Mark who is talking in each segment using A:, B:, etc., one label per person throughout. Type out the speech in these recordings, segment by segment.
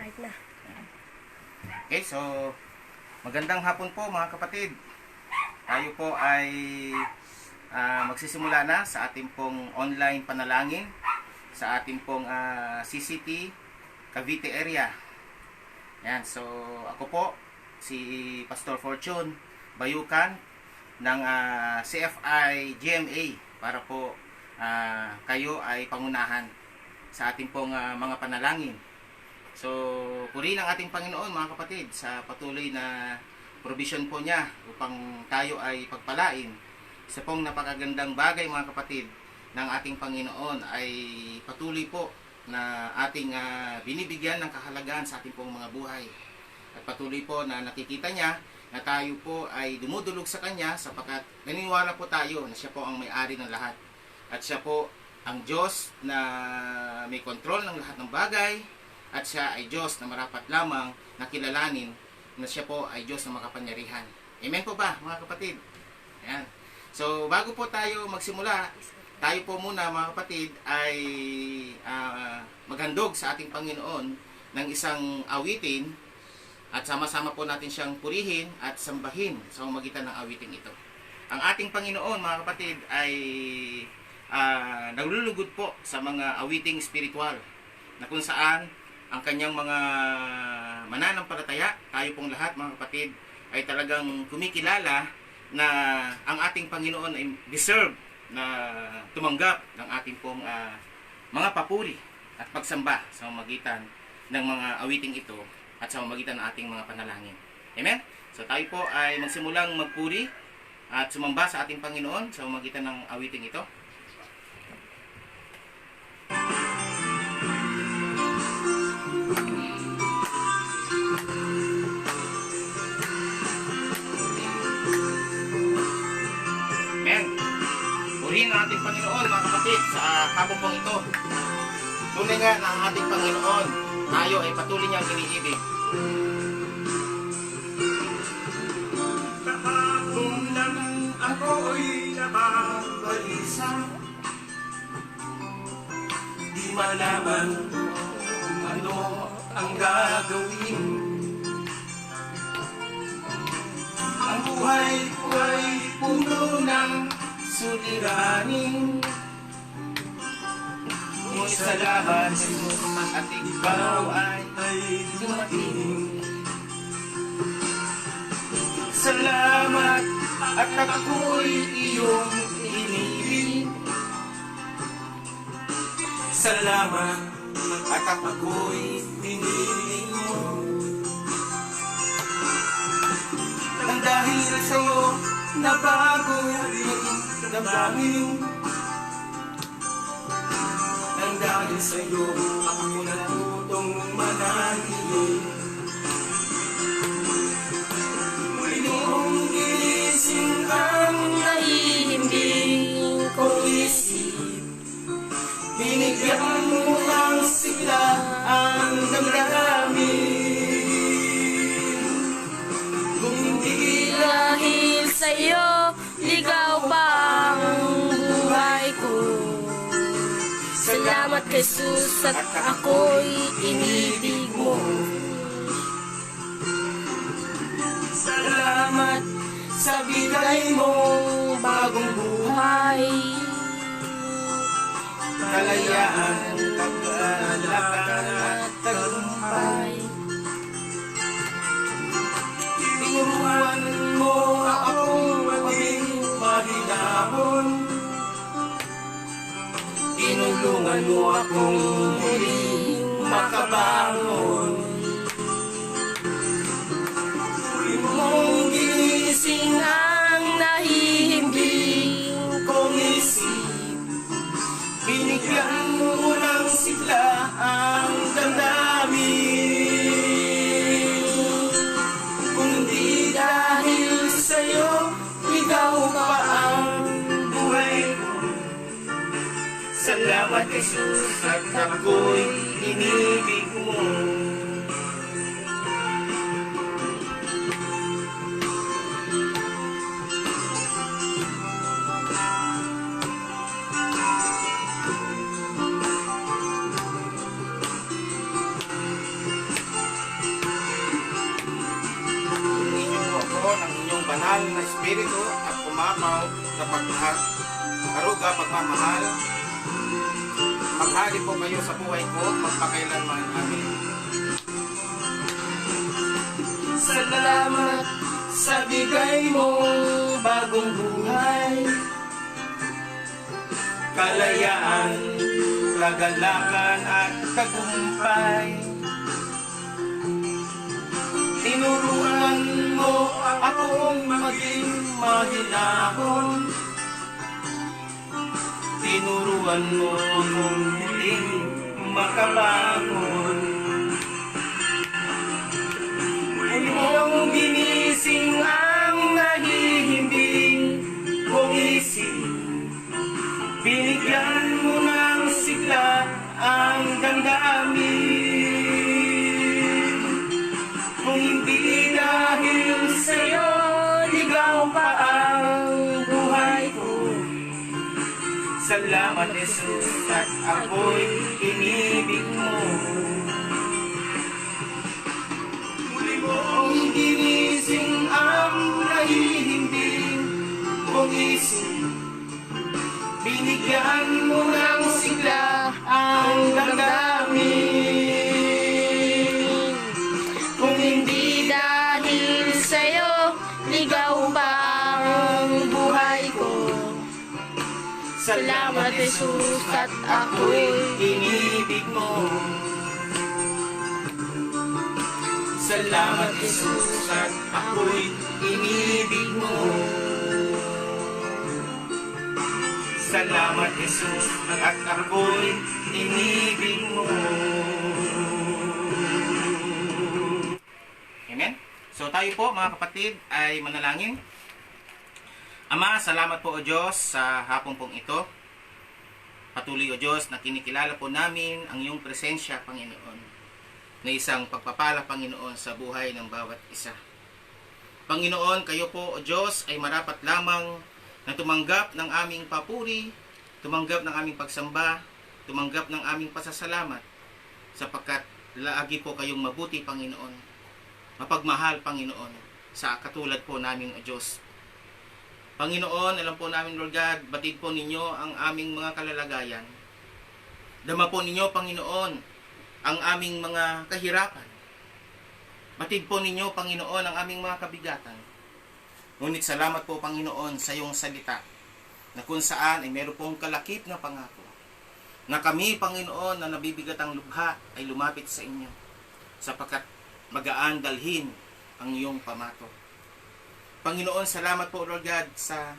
A: Start na.
B: Okay, so magandang hapon po mga kapatid. Tayo po ay magsisimula na sa ating pong online panalangin sa ating pong CCT Cavite area. Yan, so ako po si Pastor Fortune Bayukan ng CFI GMA para po kayo ay pangunahan sa ating pong mga panalangin. So, purihin ang ating Panginoon mga kapatid sa patuloy na provision po niya upang tayo ay pagpalain. Sa pong napakagandang bagay mga kapatid ng ating Panginoon ay patuloy po na ating binibigyan ng kahalagahan sa ating pong mga buhay. At patuloy po na nakikita niya na tayo po ay dumudulog sa Kanya sapagkat naniniwala po tayo na siya po ang may-ari ng lahat. At siya po ang Diyos na may kontrol ng lahat ng bagay. At siya ay Diyos na marapat lamang na kilalanin na siya po ay Diyos na makapangyarihan. Amen po ba mga kapatid? Ayan. So bago po tayo magsimula, tayo po muna mga kapatid ay maghandog sa ating Panginoon ng isang awitin at sama-sama po natin siyang purihin at sambahin sa pamamagitan ng awiting ito. Ang ating Panginoon mga kapatid ay naglulugod po sa mga awiting spiritual na kung saan ang kanyang mga mananampalataya, tayo pong lahat mga kapatid, ay talagang kumikilala na ang ating Panginoon ay deserve na tumanggap ng ating pong mga papuri at pagsamba sa pamamagitan ng mga awiting ito at sa pamamagitan ng ating mga panalangin. Amen? So tayo po ay magsimulang magpuri at sumamba sa ating Panginoon sa pamamagitan ng awiting ito. Purihin ang ating Panginoon mga kapatid sa hapon pong ito. Tunay nga na ang ating Panginoon, tayo ay patuloy niyang iniibig.
C: Kahapon lang ako'y nababalisa, di malaman kung ano ang gagawin. Ang buhay ko ay puno ng suliranin. Ngunit salamat Jesus at ikaw ay dumating. Salamat at ako'y iyong inibig. Salamat at ako'y pinili mo. Nang dahil sa'yo nabago rin damdamin. Nang dahil sa'yo ako natutong manahimik. Muli mong ginising ang nahihimbing kong isip. Binigyan mo ng sigla ang damdamin. Kung hindi
A: Dahil sa'yo, ligaw pa ang buhay ko. Salamat kay Jesus at ako'y inibig mo.
C: salamat sa bigay mong bagong buhay. Kalayaan, kagalakan at tagumpay. Tinuruan mo akong maging mahinahon. Tinulungan mo akong muling makabangon. Muli mong ginising ang nahihimbing kong isip. Binigyan mo ng sigla ang damdamin. Kundi dahil sa'yo, ikaw pa ang buhay ko. Salamat Jesus at ako'y inibig mo.
B: banal na espiritu at pumapaw na pagkaruga, pagmamahal. Maghari po kayo sa buhay ko, magpakailanman. Amen.
C: Salamat sa bigay mong bagong buhay, kalayaan, kagalakan at tagumpay. Tinuruan mo akong maging mahinahon, tinuruan mo akong muling makabangon. Muli mong ginising ang nahihimbing kong isip, binigyan mo ng sigla ang damdamin. Kung hindi dahil sa'yo, ligaw pa ang buhay ko. Salamat Jesus at ako'y inibig mo. Muli mong ginising ang nahihimbing kong isip, binigyan mo ng sigla ang damdamin.
A: Kung hindi dahil sa'yo, ligaw pa ang buhay ko. Salamat Jesus at ako'y
C: inibig mo. Salamat Jesus at ako'y inibig mo. Salamat Jesus at ako'y inibig mo.
B: Amen? So tayo po mga kapatid ay manalangin. Ama, salamat po o Diyos sa hapon pong ito. Patuloy o Diyos na kinikilala po namin ang iyong presensya, Panginoon, na isang pagpapala, Panginoon, sa buhay ng bawat isa. Panginoon, kayo po o Diyos ay marapat lamang na tumanggap ng aming papuri, tumanggap ng aming pagsamba, tumanggap ng aming pasasalamat, sapagkat lagi po kayong mabuti, Panginoon, mapagmahal, Panginoon, sa katulad po namin o Diyos. Panginoon, alam po namin, Lord God, batid po ninyo ang aming mga kalalagayan. Dama po ninyo, Panginoon, ang aming mga kahirapan. Batid po ninyo, Panginoon, ang aming mga kabigatan. Ngunit salamat po, Panginoon, sa iyong salita, na kung saan ay meron pong kalakip na pangako, na kami, Panginoon, na nabibigat ang lubha, ay lumapit sa inyo, sapagkat magaan dalhin ang iyong pamato. Panginoon, salamat po, Lord God, sa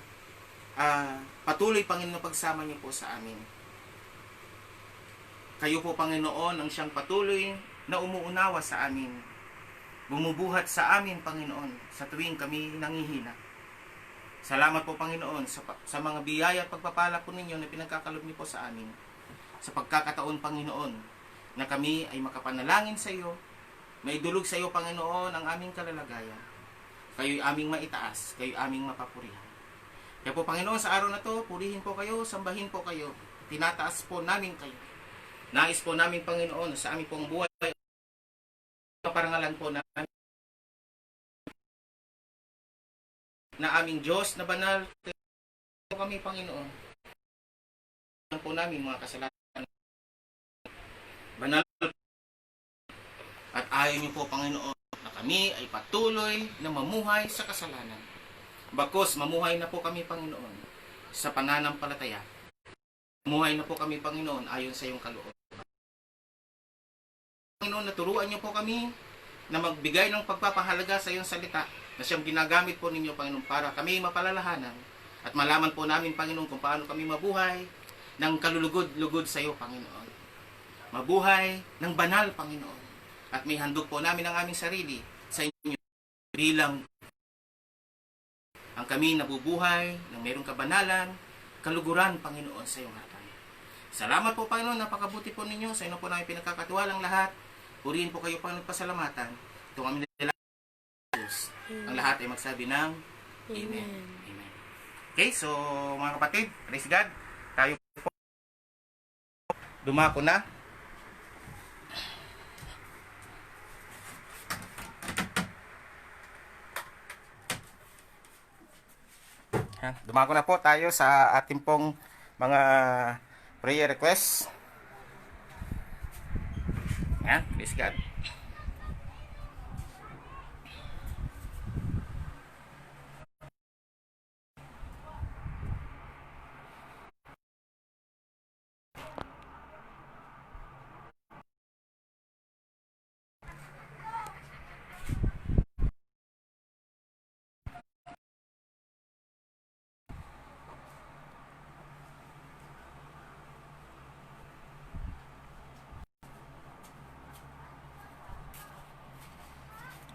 B: patuloy, Panginoon, pagsama niyo po sa amin. Kayo po, Panginoon, ang siyang patuloy na umuunawa sa amin. Bumubuhat sa amin, Panginoon, sa tuwing kami nangihina. Salamat po, Panginoon, sa mga biyaya at pagpapala po ninyo na pinagkakalob niyo po sa amin. Sa pagkakataon, Panginoon, na kami ay makapanalangin sa iyo, maidulog sa iyo, Panginoon, ang aming kalalagayan. Kayo'y aming maitaas, kayo'y aming mapapurihan. Kaya po, Panginoon, sa araw na to, purihin po kayo, sambahin po kayo, tinataas po namin kayo. Nais po namin, Panginoon, sa aming pong buhay, kaparangalan po namin, na aming Diyos na banal, kami, Panginoon, po namin mga kasalanan, banal, at ayaw niyo po, Panginoon, na kami ay patuloy na mamuhay sa kasalanan. Bakos mamuhay na po kami, Panginoon, sa pananampalataya. Mamuhay na po kami, Panginoon, ayon sa iyong kaloob. Panginoon, naturuan niyo po kami na magbigay ng pagpapahalaga sa iyong salita na siyang ginagamit po ninyo, Panginoon, para kami mapalalahanan at malaman po namin, Panginoon, kung paano kami mabuhay ng kalulugod-lugod sa iyo, Panginoon. Mabuhay ng banal, Panginoon. At may handog po namin ang aming sarili sa inyo bilang ang kami nabubuhay ng mayroong kabanalan, kaluguran, Panginoon, sa iyong harapan. Salamat po, Panginoon, napakabuti po ninyo. Sa inyo po namin pinagkakatiwalang lahat. Purihin po kayo, Panginoon, pasalamatan. Ito kami nila Jesus. Ang lahat ay magsabi ng Amen. Amen. Okay, so mga kapatid, praise God. Tayo po dumako na. Yan, dumako na po tayo sa ating pong mga prayer requests. Yan, praise God.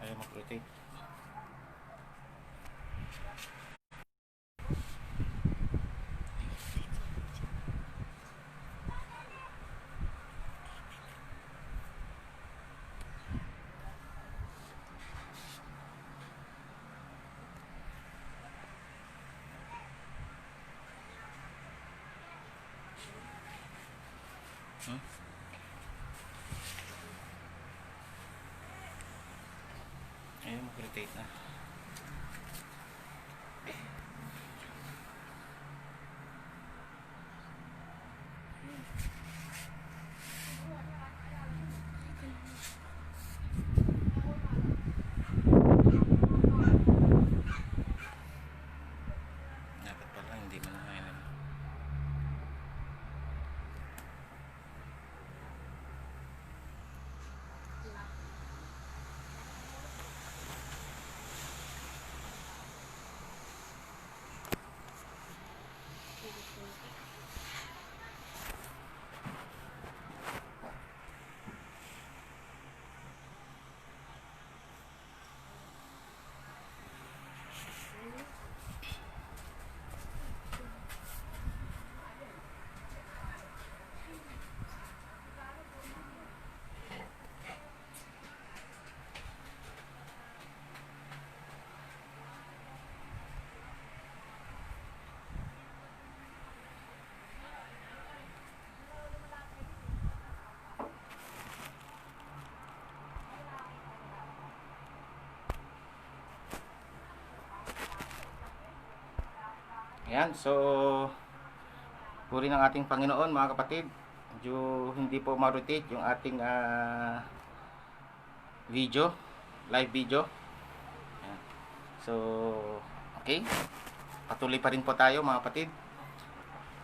B: Ayaw mag-rotate. Ayaw mag-rotate na. Dapat pala hindi mo na ngayon. Ayan, so puri ng ating Panginoon mga kapatid. Medyo hindi po ma-rotate yung ating video, live video. Ayan. So, okay. Patuloy pa rin po tayo mga kapatid.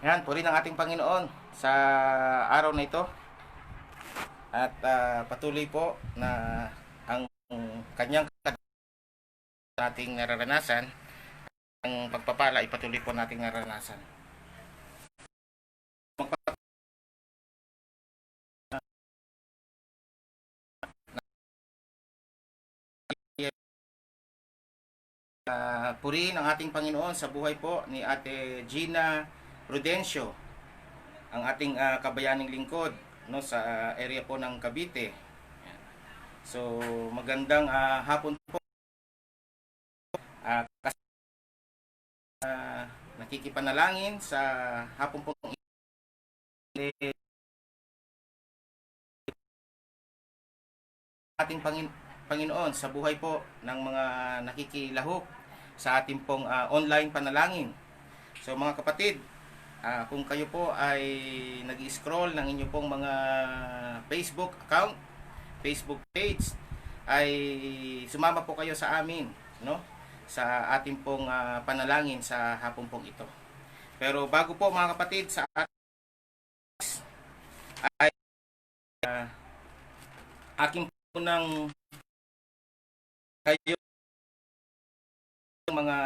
B: Ayan, puri ng ating Panginoon sa araw na ito. At patuloy po na ang kanyang ating nararanasan, ang pagpapala ipatuloy po nating naranasan. Purihin ang ating Panginoon sa buhay po ni Ate Gina Prudencio, ang ating kabayaning lingkod no, sa area po ng Cavite. So magandang hapon po. Nakikipanalangin sa hapon po ating Panginoon sa buhay po ng mga nakikilahok sa ating pong online panalangin. So mga kapatid, kung kayo po ay nag-scroll ng inyo pong mga Facebook account, Facebook page, ay sumama po kayo sa amin, no? Sa ating pong panalangin sa hapon pong ito. Pero bago po mga kapatid, sa ay aking punang kayo mga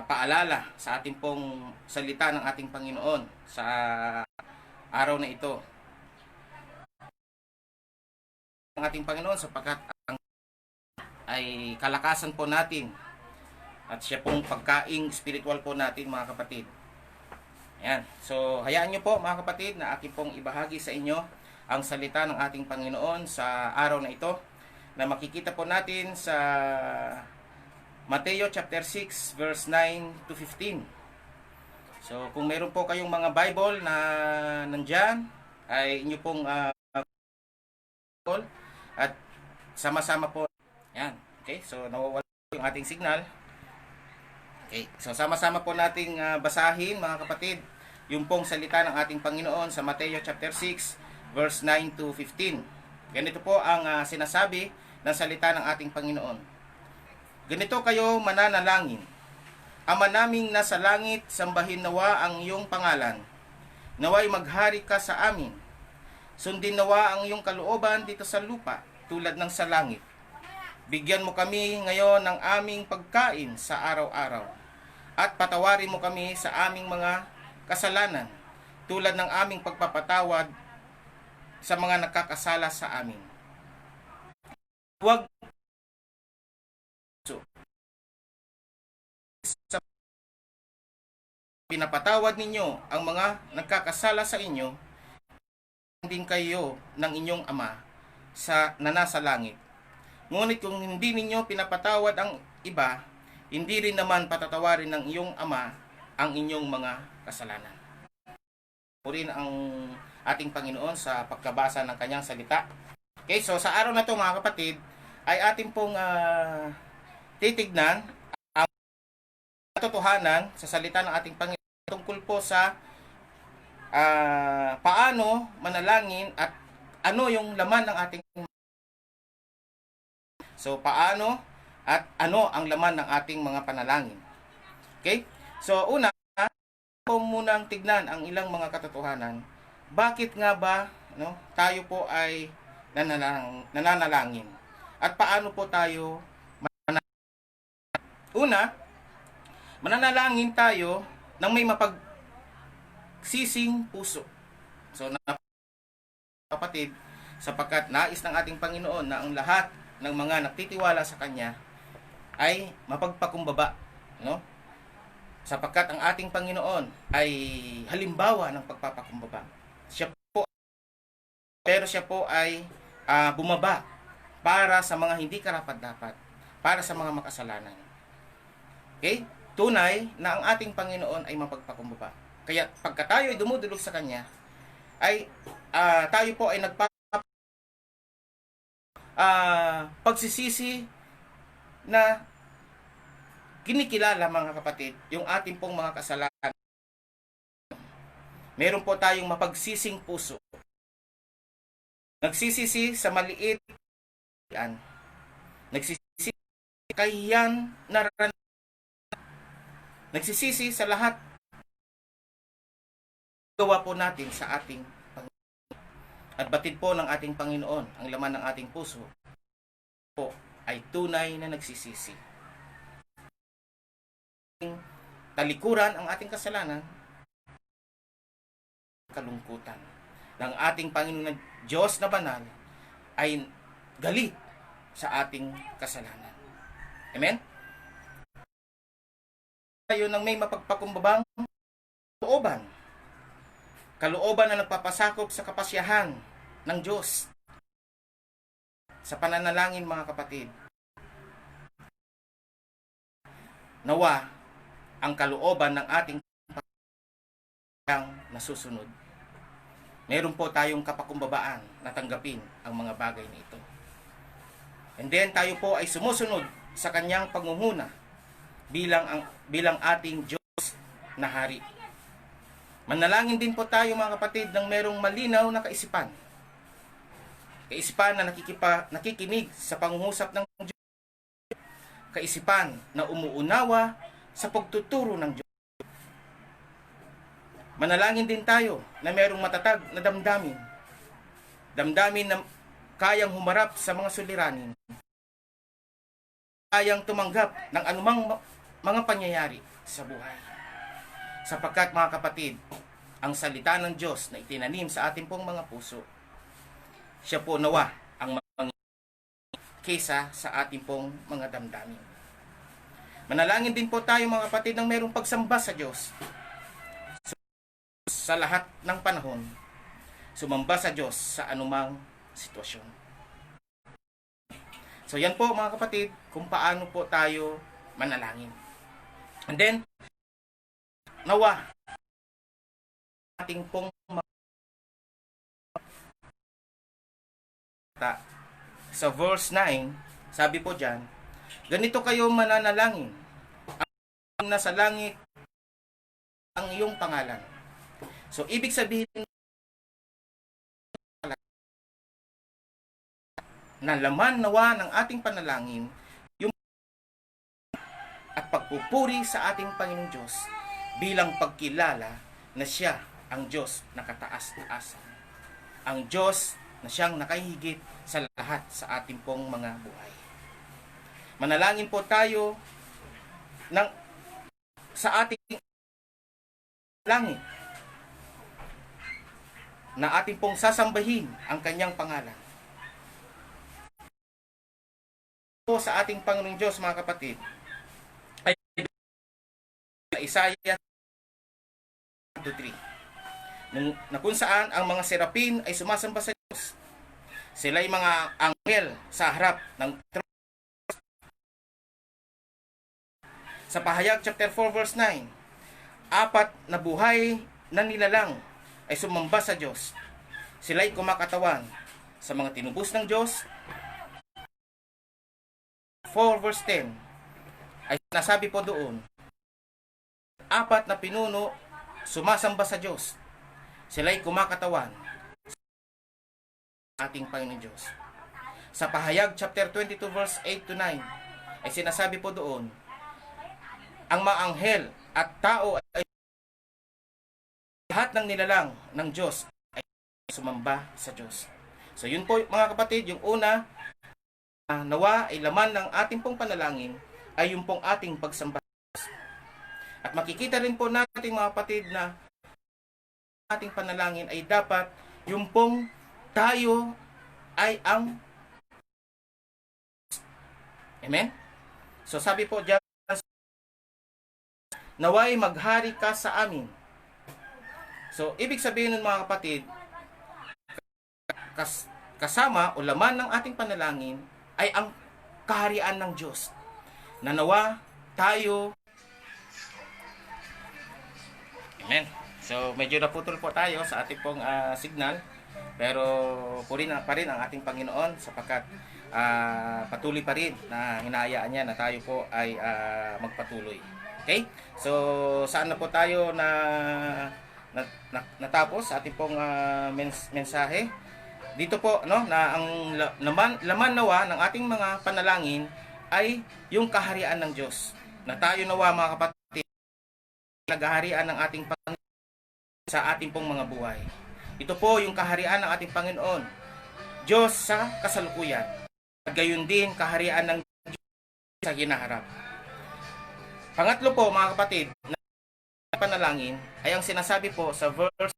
B: paalala sa ating pong salita ng ating Panginoon sa araw na ito. Ang ating Panginoon sapagkat ang ay kalakasan po natin at siya pong pagkaing spiritual po natin mga kapatid. Ayan. So hayaan nyo po mga kapatid na aking pong ibahagi sa inyo ang salita ng ating Panginoon sa araw na ito na makikita po natin sa Mateo chapter 6 verse 9 to 15. So kung meron po kayong mga Bible na nandyan ay inyo pong at sama-sama po. Yan. Okay, so nawawala yung ating signal. Okay, so sama-sama po nating basahin mga kapatid yung pong salita ng ating Panginoon sa Mateo chapter 6 verse 9 to 15. Ganito po ang sinasabi ng salita ng ating Panginoon. Ganito kayo mananalangin. Ama naming nasa langit, sambahin nawa ang iyong pangalan. Naway maghari ka sa amin. Sundin nawa ang iyong kalooban dito sa lupa, tulad ng sa langit. Bigyan mo kami ngayon ng aming pagkain sa araw-araw. At patawarin mo kami sa aming mga kasalanan, tulad ng aming pagpapatawad sa mga nakakasala sa amin. Huwag sa pinapatawad ninyo ang mga nagkakasala sa inyo, din kayo ng inyong Ama sa nasa langit. Ngunit kung hindi ninyo pinapatawad ang iba, hindi rin naman patatawarin ng iyong Ama ang inyong mga kasalanan. Purin ang ating Panginoon sa pagkabasa ng kanyang salita. Okay, so sa araw na ito mga kapatid, ay ating pong titignan ang katotohanan sa salita ng ating Panginoon tungkol po sa paano manalangin at ano yung laman ng ating. So paano at ano ang laman ng ating mga panalangin. Okay? So una, po munang tignan ang ilang mga katotohanan. Bakit nga ba tayo po ay nananalangin? At paano po tayo Una, mananalangin tayo ng may mapagsising puso. So kapatid, sapagkat nais ng ating Panginoon na ang lahat ng mga nagtitiwala sa Kanya ay mapagpakumbaba, no? Sapagkat ang ating Panginoon ay halimbawa ng pagpapakumbaba. Siya po ay bumaba para sa mga hindi karapat-dapat, para sa mga makasalanan. Okay? Tunay na ang ating Panginoon ay mapagpakumbaba. Kaya pagka tayo ay dumudulog sa Kanya, ay tayo po ay pagsisisi na kinikilala mga kapatid yung ating pong mga kasalanan. Meron po tayong mapagsising puso. Nagsisisi sa maliit yan. Nagsisisi kahiyan na nagsisisi sa lahat gawa po natin sa ating Panginoon. At batid po ng ating Panginoon ang laman ng ating puso po ay tunay na nagsisisi. Talikuran ang ating kasalanan, kalungkutan ng ating Panginoon na Diyos na banal ay galit sa ating kasalanan. Amen? Tayo nang may mapagpakumbabang kalooban. Kalooban na nagpapasakop sa kapasyahan ng Diyos. Sa pananalangin mga kapatid, nawa ang kalooban ng ating nasusunod. Meron po tayong kapakumbabaan na tanggapin ang mga bagay na ito. And then tayo po ay sumusunod sa kanyang pangunguna bilang ating Diyos na hari. Manalangin din po tayo mga kapatid ng merong malinaw na kaisipan. Kaisipan na nakikinig sa pangungusap ng Diyos. Kaisipan na umuunawa sa pagtuturo ng Diyos. Manalangin din tayo na merong matatag na damdamin. Damdamin na kayang humarap sa mga suliranin. Kayang tumanggap ng anumang mga pangyayari sa buhay. Sapagkat mga kapatid, ang salita ng Diyos na itinanim sa ating pong mga puso, siya po nawa ang mga kaysa sa ating pong mga damdamin. Manalangin din po tayo mga kapatid ng mayroong pagsamba sa Diyos. Sa lahat ng panahon, sumamba sa Diyos sa anumang sitwasyon. So yan po mga kapatid, kung paano po tayo manalangin. And then, nawa ating pong sa verse 9, sabi po dyan, ganito kayo mananalangin. nasa langit ang iyong pangalan. So, ibig sabihin na laman nawa ng ating panalangin yung at pagpupuri sa ating Panginoong Diyos bilang pagkilala na siya ang Diyos na kataas-taasan. Ang Diyos na siyang nakahigit sa lahat sa ating pong mga buhay. Manalangin po tayo sa ating langit na ating pong sasambahin ang kanyang pangalan. Po sa ating Panginoong Diyos, mga kapatid, ay Isaiah 2:3, na kung saan ang mga serapin ay sumasamba sa Diyos. Sila ay mga anghel sa harap ng trono. Sa Pahayag chapter 4 verse 9, 4 na buhay na nilalang ay sumamba sa Diyos. Sila ay kumakatawan sa mga tinubos ng Diyos. 4 verse 10 ay nasabi po doon, 4 na pinuno sumasamba sa Diyos. Sila ay kumakatawan sa ating Panginoon Diyos. Sa Pahayag chapter 22 verse 8 to 9 ay sinasabi po doon, ang mga anghel at tao ay lahat ng nilalang ng Diyos ay sumamba sa Diyos. So yun po mga kapatid, yung una, nawa ay laman ng ating pong panalangin ay yung pong ating pagsamba. At makikita rin po natin mga kapatid na ating panalangin ay dapat yung pong tayo ay ang Amen? So sabi po diyan, naway maghari ka sa amin. So ibig sabihin nun mga kapatid, kasama o laman ng ating panalangin ay ang kaharian ng Diyos. Na nawa tayo. Amen. So medyo naputol po tayo sa ating pong signal, pero purihin pa rin ang ating Panginoon sapagkat patuloy pa rin na hinahayaan niya na tayo po ay magpatuloy. Okay? So saan na po tayo natapos sa ating pong mensahe? Dito po na ang laman nawa ng ating mga panalangin ay yung kaharian ng Diyos. Na tayo nawa mga kapatid, naghaharian ng ating Panginoon sa ating pong mga buhay. Ito po yung kaharian ng ating Panginoon, Diyos sa kasalukuyan. At gayon din kaharian ng Diyos sa hinaharap. Pangatlo po mga kapatid, na panalangin ay ang sinasabi po sa verse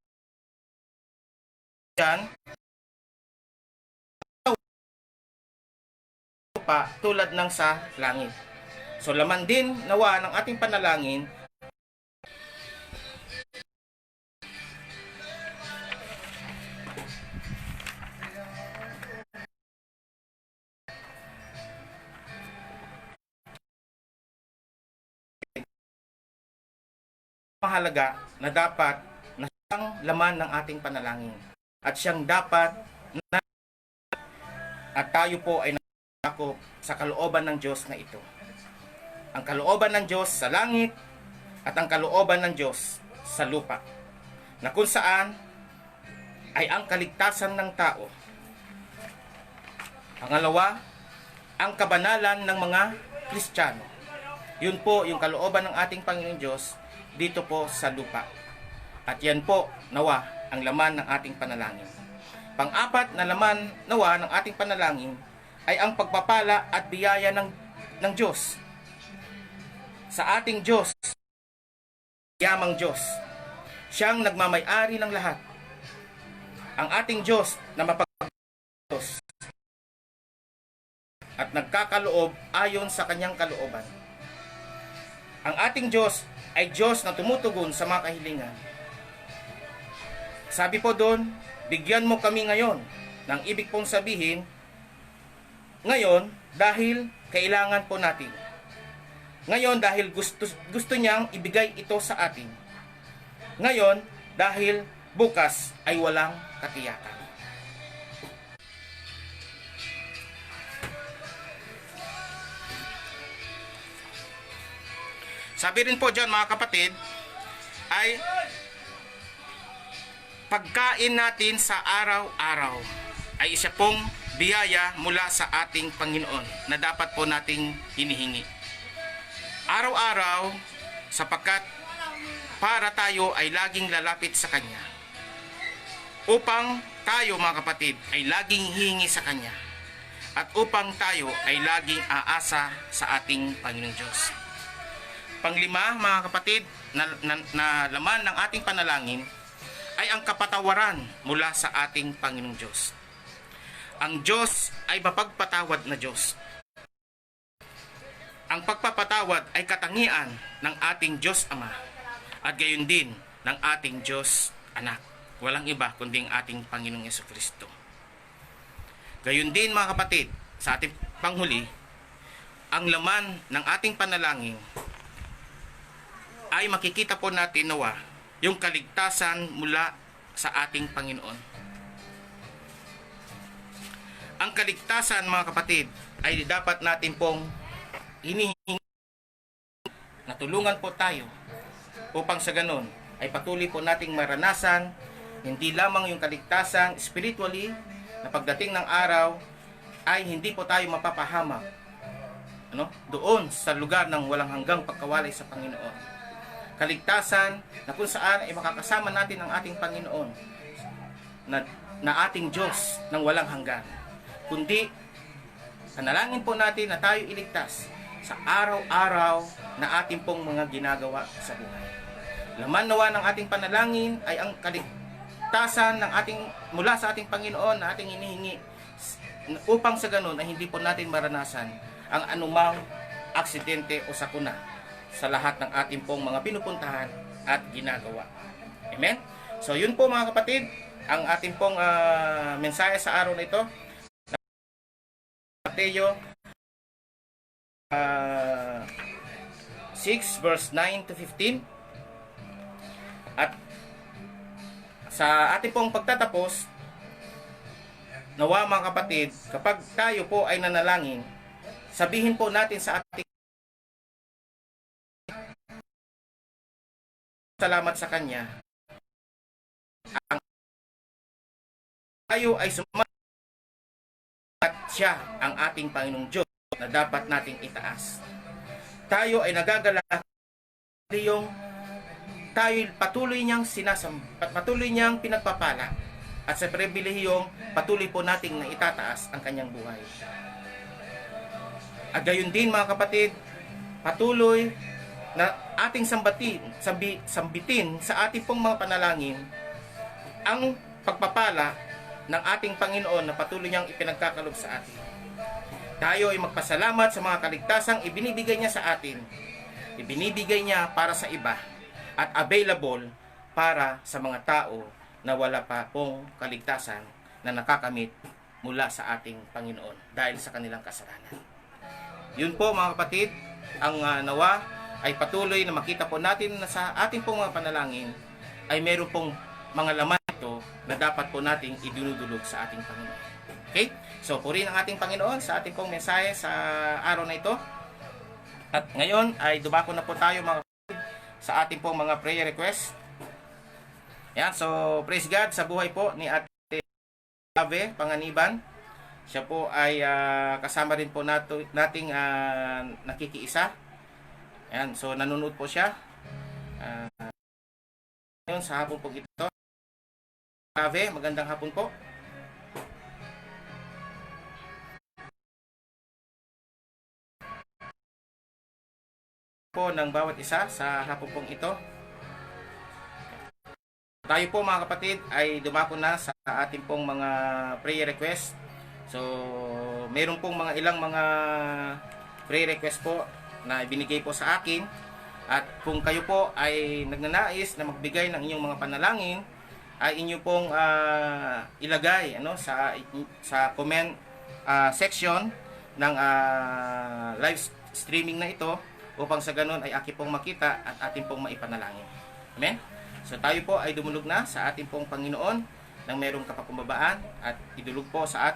B: dyan, pa tulad ng sa langit. So laman din nawa ng ating panalangin mahalaga na dapat na siyang laman ng ating panalangin at siyang dapat na at tayo po ay nakakop sa kalooban ng Diyos na ito. Ang kalooban ng Diyos sa langit at ang kalooban ng Diyos sa lupa, na kung saan ay ang kaligtasan ng tao. Pangalawa, ang kabanalan ng mga Kristiyano. Yun po yung kalooban ng ating Panginoon Diyos dito po sa lupa. At yan po nawa ang laman ng ating panalangin. Pang-apat na laman nawa ng ating panalangin ay ang pagpapala at biyaya ng Diyos. Sa ating Diyos, yamang Diyos, siyang nagmamay-ari ng lahat. Ang ating Diyos na mapagpapalos at nagkakaloob ayon sa kanyang kalooban. Ang ating Diyos ay Diyos na tumutugon sa mga kahilingan. Sabi po doon, bigyan mo kami ngayon, ng ibig pong sabihin, ngayon dahil kailangan po natin. Ngayon dahil gusto niyang ibigay ito sa atin. Ngayon dahil bukas ay walang katiyakan. Sabi rin po dyan mga kapatid, ay pagkain natin sa araw-araw ay isa pong biyaya mula sa ating Panginoon na dapat po nating hinihingi. Araw-araw, sapagkat para tayo ay laging lalapit sa Kanya. Upang tayo mga kapatid ay laging hihingi sa Kanya. At upang tayo ay laging aasa sa ating Panginoong Diyos. Panglima mga kapatid, na laman ng ating panalangin ay ang kapatawaran mula sa ating Panginoong Diyos. Ang Diyos ay mapagpatawad na Diyos. Ang pagpapatawad ay katangian ng ating Diyos Ama at gayon din ng ating Diyos Anak. Walang iba kundi ang ating Panginoong Jesucristo. Gayon din mga kapatid, sa ating panghuli, ang laman ng ating panalangin ay makikita po natin nawa yung kaligtasan mula sa ating Panginoon. Ang kaligtasan mga kapatid ay dapat natin pong hinihingi. Natulungan po tayo upang sa ganon ay patuloy po nating maranasan hindi lamang yung kaligtasan spiritually na pagdating ng araw ay hindi po tayo mapapahamak doon sa lugar ng walang hanggang pagkawalay sa Panginoon. Kaligtasan na kung saan ay makakasama natin ang ating Panginoon na ating Diyos ng walang hanggan. Kundi panalangin po natin na tayo iligtas sa araw-araw na ating pong mga ginagawa sa buhay. Laman nawa ng ating panalangin ay ang kaligtasan ng mula sa ating Panginoon na ating hinihingi upang sa ganun ay hindi po natin maranasan ang anumang aksidente o sakuna sa lahat ng ating pong mga pinupuntahan at ginagawa. Amen? So yun po mga kapatid, ang ating pong mensahe sa araw na ito. Mateo 6 verse 9 to 15. At sa ating pong pagtatapos, nawa mga kapatid, kapag tayo po ay nanalangin, sabihin po natin sa ating salamat sa Kanya. Ang tayo ay sumalat at siya ang ating Panginoong Diyos na dapat nating itaas. Tayo ay nagagalak yung tayo patuloy niyang patuloy niyang pinagpapala at sa pribilehiyong patuloy po nating na itataas ang kanyang buhay. At gayon din mga kapatid, patuloy na ating sambitin sa ating pong mga panalangin ang pagpapala ng ating Panginoon na patuloy niyang ipinagkakalob sa atin. Tayo ay magpasalamat sa mga kaligtasang ibinibigay niya sa atin. Ibinibigay niya para sa iba at available para sa mga tao na wala pa pong kaligtasan na nakakamit mula sa ating Panginoon dahil sa kanilang kasalanan. Yun po mga kapatid, ang nawa ay patuloy na makita po natin na sa ating pong mga panalangin ay meron pong mga laman ito na dapat po nating idinudulog sa ating Panginoon. Okay? So, purihin ang ating Panginoon sa ating pong mensahe sa araw na ito. At ngayon ay dumako na po tayo mga kapatid sa ating pong mga prayer request. Yan, so praise God sa buhay po ni Ate Ave Panganiban. Siya po ay kasama rin po nating nakikiisa. Yan, so nanonood po siya. Ngayon sa hapon po ito. Ave, magandang hapon po. Po ng bawat isa sa hapon pong ito. Tayo po mga kapatid ay dumako na sa ating pong mga prayer request. So, meron pong ilang mga prayer request po na ibinigay po sa akin. At kung kayo po ay nagnanais na magbigay ng inyong mga panalangin, ay inyo pong ilagay sa comment section ng live streaming na ito upang sa ganun ay aking pong makita at ating pong maipanalangin. Amen? So tayo po ay dumulog na sa ating pong Panginoon ng merong kapakumbabaan at idulog po sa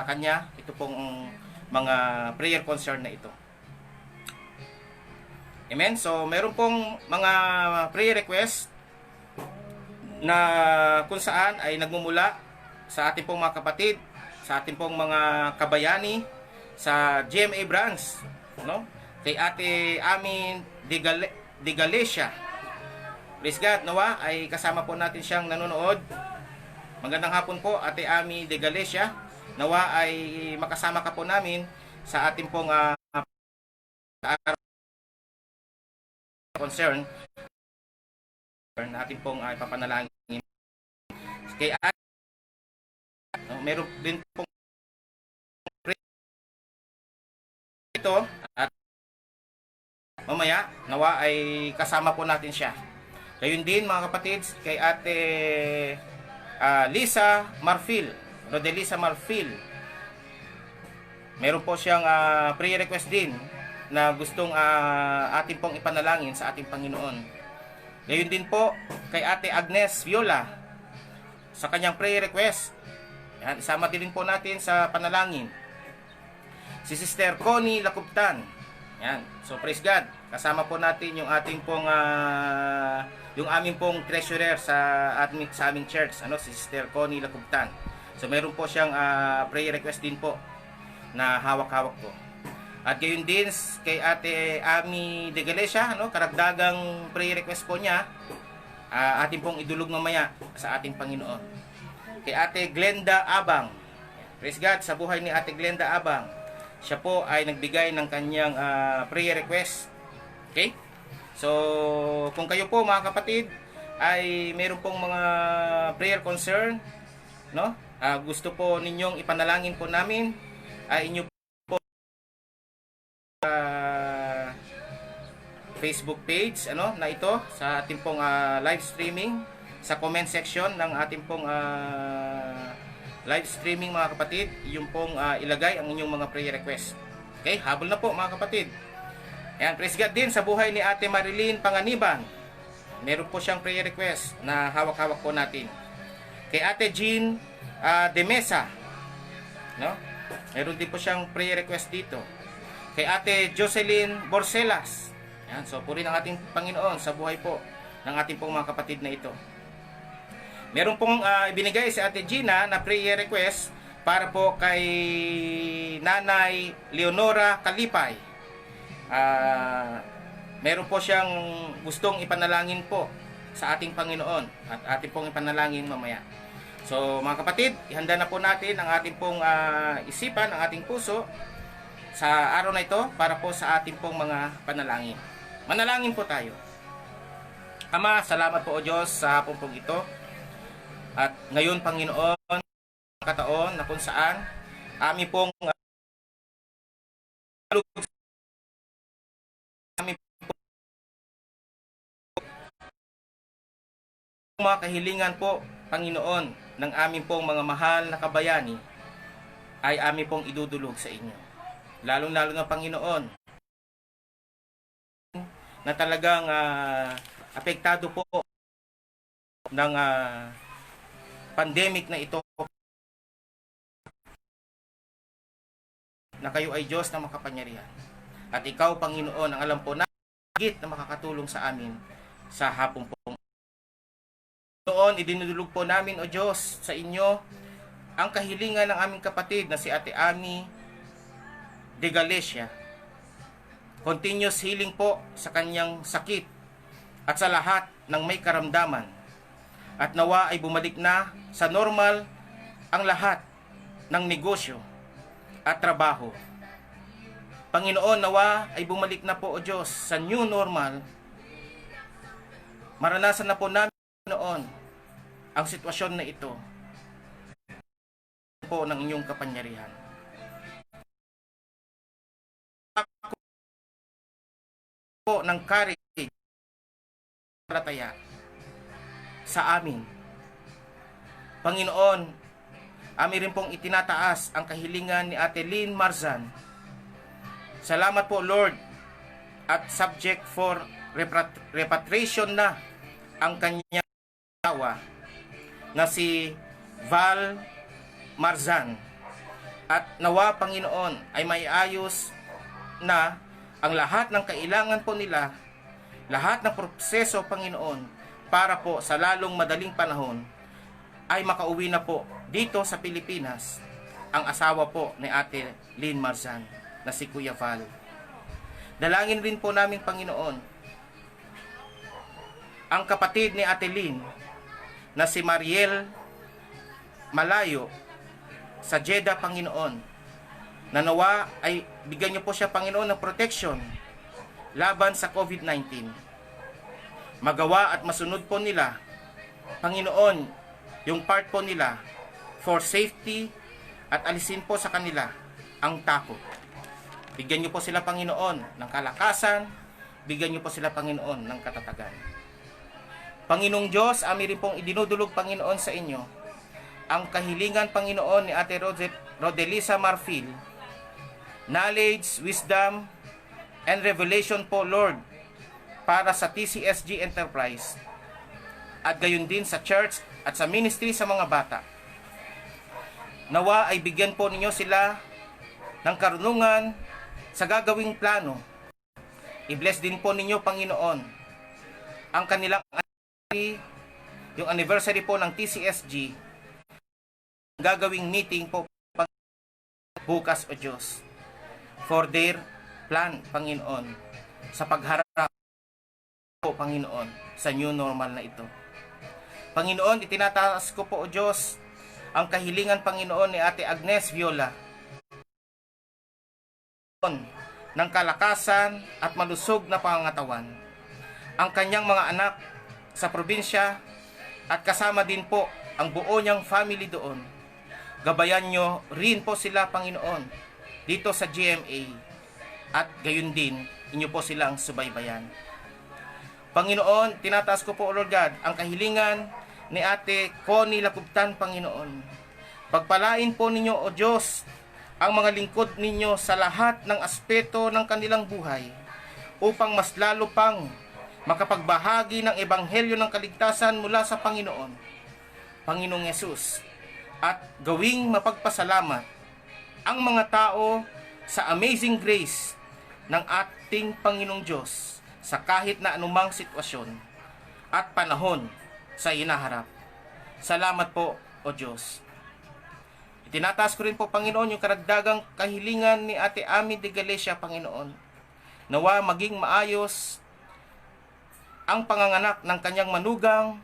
B: Kanya ito pong mga prayer concern na ito. Amen? So, meron pong mga prayer request na kung saan ay nagmumula sa ating pong mga kapatid, sa ating pong mga kabayani, sa GMA branch, no? Kay Ate Amin de Galicia. Praise God, nawa ay kasama po natin siyang nanonood. Magandang hapon po, Ate Ami de Galicia. Nawa ay makasama ka po namin sa ating pong concern natin pong papanalangin kay Ate, no, meron din pong ito at mamaya nawa ay kasama po natin siya. Gayun din mga kapatid kay Ate Lisa Marfil, Rodelisa Marfil. Meron po siyang prayer request din na gustong atin pong ipanalangin sa ating Panginoon. Gayun din po kay Ate Agnes Viola sa kanyang prayer request. Yan, isama din po natin sa panalangin. Si Sister Connie Lacuptan. Yan. So praise God. Kasama po natin yung ating pong yung aming pong treasurer sa aming church, si Sister Connie Lacuptan. So meron po siyang prayer request din po na hawak-hawak po. At gayon din kay Ate Ami de Galicia, karagdagang prayer request po niya, ating pong idulog mamaya sa ating Panginoon. Kay Ate Glenda Abang. Praise God sa buhay ni Ate Glenda Abang. Siya po ay nagbigay ng kanyang prayer request. Okay? So, kung kayo po mga kapatid ay meron pong mga prayer concern, gusto po ninyong ipanalangin po namin, ay inyo Facebook page na ito sa ating pong live streaming, sa comment section ng ating pong live streaming mga kapatid, yung pong ilagay ang inyong mga prayer request. Okay, habol na po mga kapatid. Ayan, praise God din sa buhay ni Ate Marilyn Panganiban. Meron po siyang prayer request na hawak-hawak po natin. Kay Ate Jean de Mesa, meron din po siyang prayer request dito. Kay Ate Jocelyn Borselas. Yan, so puri ng ating Panginoon sa buhay po ng ating pong mga kapatid na ito. Meron pong ibinigay si Ate Gina na prayer request para po kay Nanay Leonora Kalipay. Meron po siyang gustong ipanalangin po sa ating Panginoon at ating pong ipanalangin mamaya. So mga kapatid, ihanda na po natin ang ating pong isipan, ang ating puso sa araw na ito para po sa ating pong mga panalangin. Manalangin po tayo. Ama, salamat po o Diyos sa hapon pong ito. At ngayon Panginoon, kataon na kung saan amin pong mga kahilingan po Panginoon ng aming pong mga mahal na kabayani ay amin pong idudulog sa inyo. Lalong-lalo na Panginoon na talagang apektado po ng pandemic na ito, na kayo ay Diyos na makapangyarihan. At ikaw Panginoon ang alam po na higit na makakatulong sa amin sa hapong po. Noon, idinudulog po namin o Diyos sa inyo ang kahilingan ng aming kapatid na si Ate Ami de Galicia. Continuous healing po sa kanyang sakit at sa lahat ng may karamdaman. At nawa ay bumalik na sa normal ang lahat ng negosyo at trabaho. Panginoon, nawa ay bumalik na po o Diyos sa new normal. Maranasan na po namin noon ang sitwasyon na ito po ng inyong kapangyarihan. Po ng courage palataya sa amin. Panginoon, amin rin pong itinataas ang kahilingan ni Ate Lynn Marzan. Salamat po Lord, at subject for repatriation na ang kanyang asawa na si Val Marzan. At nawa Panginoon ay maiayos na ang lahat ng kailangan po nila, lahat ng proseso, Panginoon, para po sa lalong madaling panahon ay makauwi na po dito sa Pilipinas ang asawa po ni Ate Lynn Marzan na si Kuya Val. Dalangin rin po namin, Panginoon, ang kapatid ni Ate Lynn na si Mariel Malayo sa Jeddah, Panginoon, na nawa ay bigyan niyo po siya, Panginoon, ng protection laban sa COVID-19. Magawa at masunod po nila, Panginoon, yung part po nila for safety at alisin po sa kanila ang takot. Bigyan niyo po sila, Panginoon, ng kalakasan, bigyan niyo po sila, Panginoon, ng katatagan. Panginoong Diyos, amin rin pong idinudulog, Panginoon, sa inyo ang kahilingan, Panginoon, ni Ate Rodelisa Marfil, knowledge, wisdom, and revelation po, Lord, para sa TCSG Enterprise at gayon din sa church at sa ministry sa mga bata. Nawa ay bigyan po ninyo sila ng karunungan sa gagawing plano. I-bless din po ninyo, Panginoon, ang kanilang yung anniversary po ng TCSG, gagawing meeting po bukas, o Diyos, for their plan, Panginoon, sa pagharap po, Panginoon, sa new normal na ito. Panginoon, itinataas ko po, o Diyos, ang kahilingan, Panginoon, ni Ate Agnes Viola ng kalakasan at malusog na pangangatawan. Ang kanyang mga anak sa probinsya at kasama din po ang buo niyang family doon. Gabayan nyo rin po sila, Panginoon, dito sa GMA at gayon din inyo po silang subaybayan. Panginoon, tinataas ko po, Lord God, ang kahilingan ni Ate Connie Lacubtan, Panginoon. Pagpalain po ninyo, O Diyos, ang mga lingkod ninyo sa lahat ng aspeto ng kanilang buhay upang mas lalo pang makapagbahagi ng ebanghelyo ng kaligtasan mula sa Panginoon, Panginoong Yesus, at gawing mapagpasalamat ang mga tao sa amazing grace ng ating Panginoong Diyos sa kahit na anumang sitwasyon at panahon sa inaharap. Salamat po, O Diyos. Itinataas ko rin po, Panginoon, yung karagdagang kahilingan ni Ate Ami de Galicia, Panginoon. Nawa maging maayos ang panganganak ng kanyang manugang,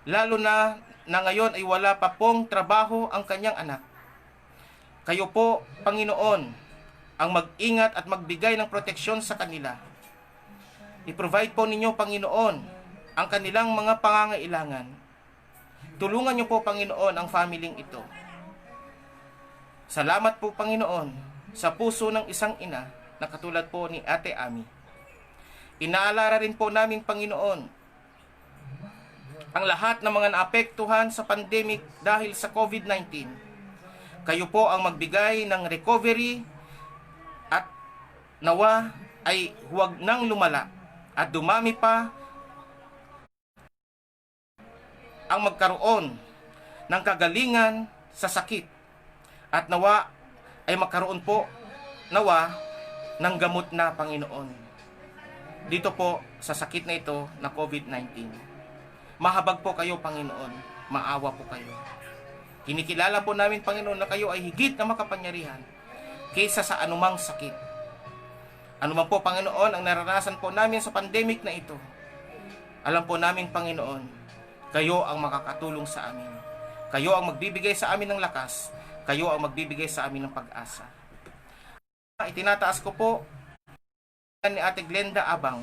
B: lalo na ngayon ay wala pa pong trabaho ang kanyang anak. Kayo po, Panginoon, ang mag-ingat at magbigay ng proteksyon sa kanila. I-provide po ninyo, Panginoon, ang kanilang mga pangangailangan. Tulungan niyo po, Panginoon, ang familying ito. Salamat po, Panginoon, sa puso ng isang ina na katulad po ni Ate Ami. Inaalala rin po namin, Panginoon, ang lahat ng mga naapektuhan sa pandemic dahil sa COVID-19. Kayo po ang magbigay ng recovery at nawa ay huwag nang lumala at dumami pa ang magkaroon ng kagalingan sa sakit at nawa ay magkaroon po nawa ng gamot na, Panginoon, dito po sa sakit na ito na COVID-19. Mahabag po kayo, Panginoon. Maawa po kayo. Kinikilala po namin, Panginoon, na kayo ay higit na makapangyarihan kaysa sa anumang sakit. Anuman po, Panginoon, ang naranasan po namin sa pandemic na ito, alam po namin, Panginoon, kayo ang makakatulong sa amin. Kayo ang magbibigay sa amin ng lakas. Kayo ang magbibigay sa amin ng pag-asa. Itinataas ko po ni Ate Glenda Abang,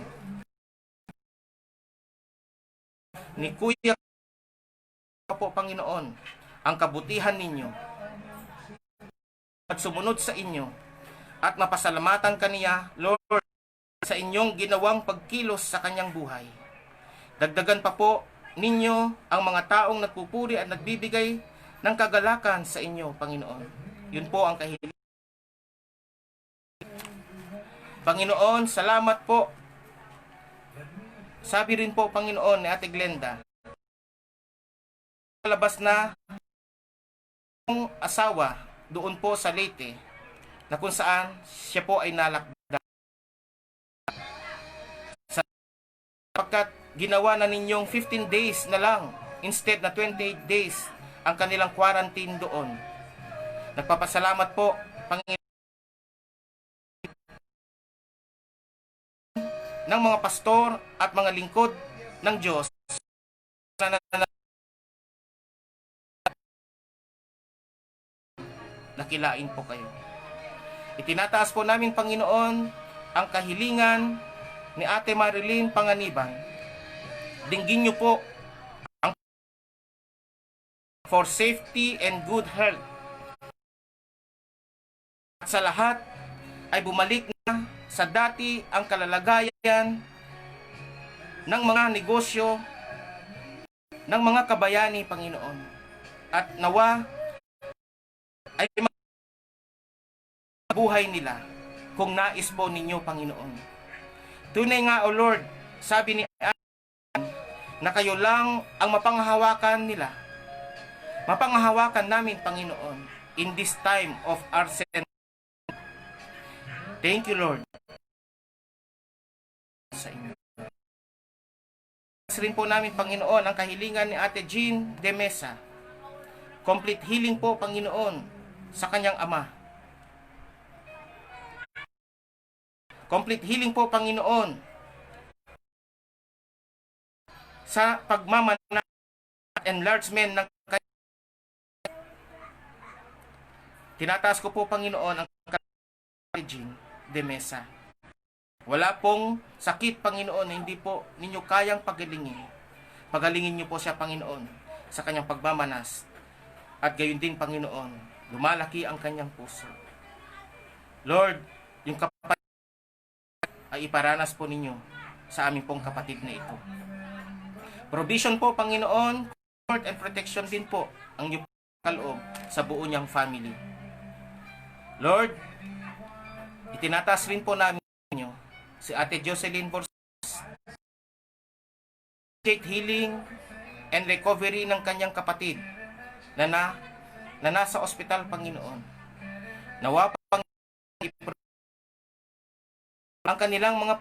B: ni Kuya po, Panginoon, ang kabutihan ninyo at sumunod sa inyo at mapasalamatan kaniya, Lord, sa inyong ginawang pagkilos sa kanyang buhay. Dagdagan pa po ninyo ang mga taong nagpupuri at nagbibigay ng kagalakan sa inyo, Panginoon. Yun po ang kahilingan. Panginoon, salamat po. Sabi rin po, Panginoon, ni Ate Glenda, labas na ang asawa doon po sa Leyte, na kung saan siya po ay nalakda. Pagkat ginawa na ninyong 15 days na lang instead na 28 days ang kanilang quarantine doon. Nagpapasalamat po, Panginoon, ng mga pastor at mga lingkod ng Diyos na nakilain po kayo. Itinataas po namin, Panginoon, ang kahilingan ni Ate Marilyn Panganiban. Dinggin niyo po ang for safety and good health. At sa lahat ay bumalik na sa dati ang kalalagayan ng mga negosyo ng mga kabayani, Panginoon. At nawa ay buhay nila kung nais po ninyo, Panginoon. Tunay nga, O Lord, sabi ni na kayo lang ang mapanghahawakan nila. Mapanghahawakan namin, Panginoon, in this time of our sin. Thank you, Lord. Sa inyo. Rin po namin, Panginoon, ang kahilingan ni Ate Jean de Mesa. Complete healing po, Panginoon, sa kanyang ama. Complete healing po, Panginoon, sa pagmamana at enlargement ng tinataas ko po, Panginoon, ang Jean de Mesa. Wala pong sakit, Panginoon, na hindi po ninyo kayang pagalingin. Pagalingin niyo po siya, Panginoon, sa kanyang pagmamanas. At gayon din, Panginoon, lumalaki ang kanyang puso. Lord, yung kapatid ay iparanas po ninyo sa aming pong kapatid na ito. Provision po, Panginoon, comfort and protection din po ang inyong kaloob sa buo niyang family. Lord, itinataas rin po namin ninyo si Ate Jocelyn Borges, healing and recovery ng kanyang kapatid na nasa ospital, Panginoon. Nawa pang ang kanilang mga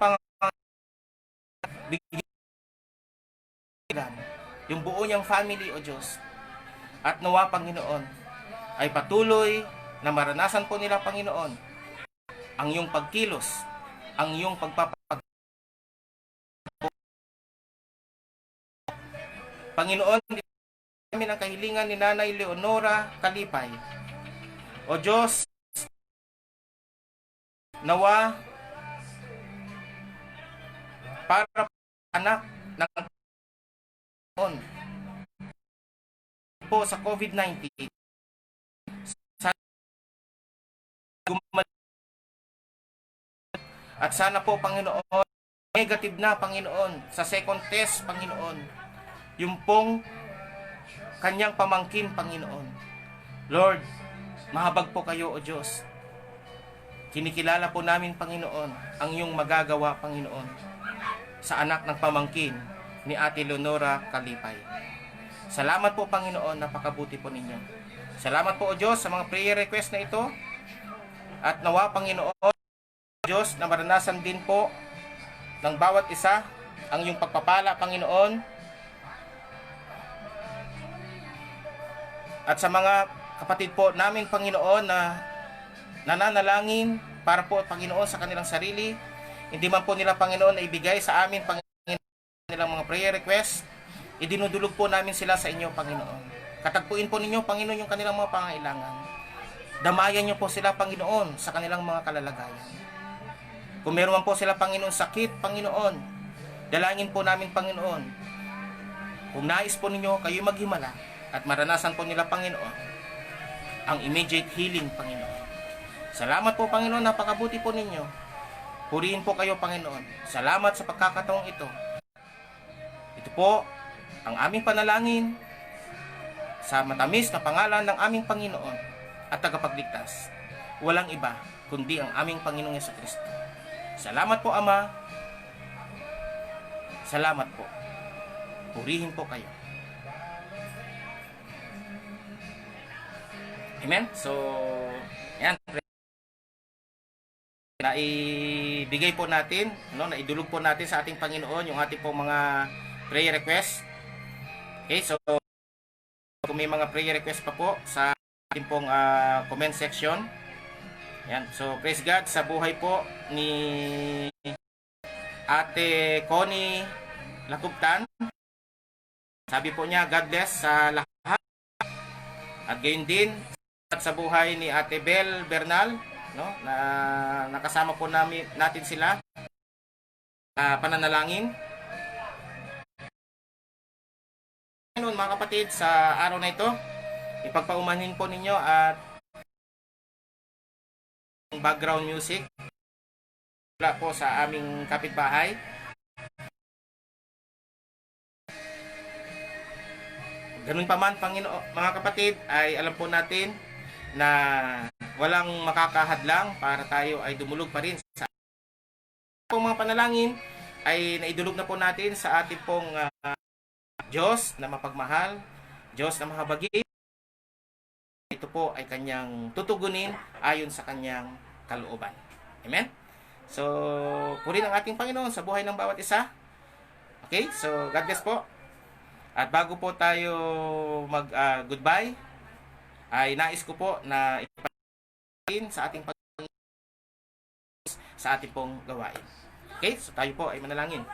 B: yung buo niyang family, O Diyos. At nawa, Panginoon, ay patuloy na maranasan po nila, Panginoon, ang iyong pagkilos, ang iyong pagpapag. Panginoon, namin ang kahilingan ni Nanay Leonora Kalipay. O Diyos, nawa, para anak ng po sa COVID-19 at sana po, Panginoon, negative na, Panginoon, sa second test, Panginoon, yung pong kanyang pamangkin, Panginoon. Lord, mahabag po kayo, O Diyos. Kinikilala po namin, Panginoon, ang iyong magagawa, Panginoon, sa anak ng pamangkin ni Ate Leonora Kalipay. Salamat po, Panginoon, napakabuti po ninyo. Salamat po, O Diyos, sa mga prayer request na ito. At nawa, Panginoon, Diyos, na maranasan din po ng bawat isa ang iyong pagpapala, Panginoon. At sa mga kapatid po namin, Panginoon, na nananalangin para po, Panginoon, sa kanilang sarili, hindi man po nila, Panginoon, na ibigay sa amin, Panginoon, nilang mga prayer request, idinudulog po namin sila sa inyo, Panginoon. Katagpuin po ninyo, Panginoon, yung kanilang mga pangailangan. Damayan niyo po sila, Panginoon, sa kanilang mga kalalagayan. Kung meron po sila, Panginoon, sakit, Panginoon, dalangin po namin, Panginoon. Kung nais po ninyo, kayo maghimala at maranasan po nila, Panginoon, ang immediate healing, Panginoon. Salamat po, Panginoon, napakabuti po ninyo. Purihin po kayo, Panginoon. Salamat sa pagkakataong ito. Ito po ang aming panalangin sa matamis na pangalan ng aming Panginoon at tagapagligtas. Walang iba kundi ang aming Panginoong Jesucristo. Salamat po, Ama. Salamat po. Purihin po kayo. Amen? So, yan. naibigay po natin, no, naidulog po natin sa ating Panginoon yung ating pong mga prayer request. Okay, so kung may mga prayer request pa po sa ating pong comment section. Yan. So praise God sa buhay po ni Ate Connie Lakuptan. Sabi po niya, God bless sa lahat. At gayon din at sa buhay ni Ate Bel Bernal, no, na nakasama po natin sila pananalangin. Ngayon mga kapatid, sa araw na ito, ipagpaumanhin po ninyo at background music wala po sa aming kapitbahay. Ganun pa man, mga kapatid, ay alam po natin na walang makakahadlang para tayo ay dumulog pa rin sa pong mga panalangin ay naidulog na po natin sa ating pong Diyos na mapagmahal, Diyos na mahabagin. Ito po ay kanyang tutugunin ayon sa kanyang kalooban. Amen? So, purihin ang ating Panginoon sa buhay ng bawat isa. Okay? So, God bless po. At bago po tayo mag-goodbye, ay nais ko po na ipagpapalagay sa ating sa ating pong gawain. Okay? So, tayo po ay manalangin.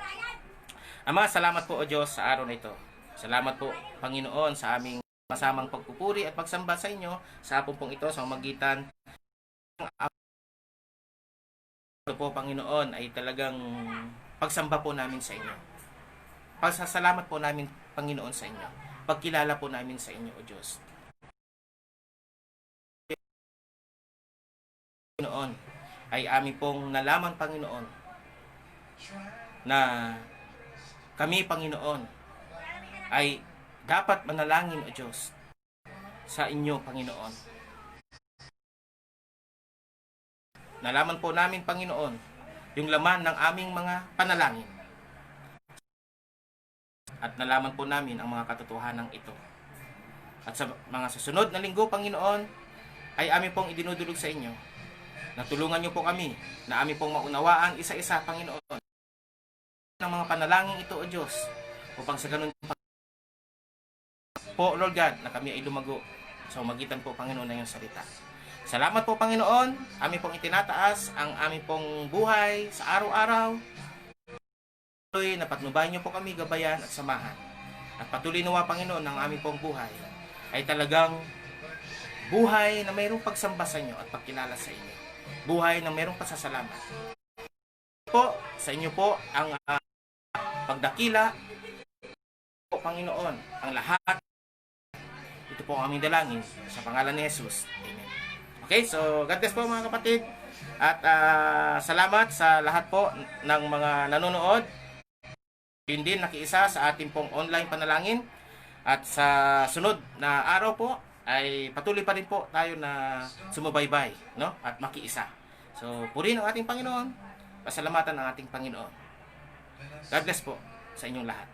B: Ama, salamat po o Diyos sa araw na ito. Salamat po, Panginoon, sa aming masamang pagpupuri at pagsamba sa inyo sa hapon pong ito sa magitan ito po, Panginoon, ay talagang pagsamba po namin sa inyo. Pagsasalamat po namin, Panginoon, sa inyo. Pagkilala po namin sa inyo, O Diyos. Panginoon, ay aming pong nalaman, Panginoon, na kami, Panginoon, ay dapat manalangin, O Diyos, sa inyo, Panginoon. Nalaman po namin, Panginoon, yung laman ng aming mga panalangin. At nalaman po namin ang mga katotohanan ito. At sa mga susunod na linggo, Panginoon, ay amin pong idinudulog sa inyo. Natulungan niyo po kami na amin pong maunawaan isa-isa, Panginoon, ng mga panalangin ito, O Diyos, upang sa ganun po, Lord God, na kami ay lumago sa magitan po, Panginoon, na iyong salita. Salamat po, Panginoon. Amin pong itinataas ang amin pong buhay sa araw-araw. Patuloy na patnubayan niyo po kami, gabayan at samahan. At patuloy nawa, Panginoon, ang amin pong buhay ay talagang buhay na mayroong pagsamba sa inyo at pagkilala sa inyo. Buhay na mayroong pasasalamat. Po, sa inyo po ang pagdakila po, Panginoon, ang lahat. Ito po ang aming dalangin sa pangalan ni Jesus. Amen. Okay, so God bless po mga kapatid. At salamat sa lahat po ng mga nanonood. Yun din nakiisa sa ating pong online panalangin. At sa sunod na araw po ay patuloy pa rin po tayo na sumubaybay, no? At makiisa. So purihin ang ating Panginoon. Pasalamatan ang ating Panginoon. God bless po sa inyong lahat.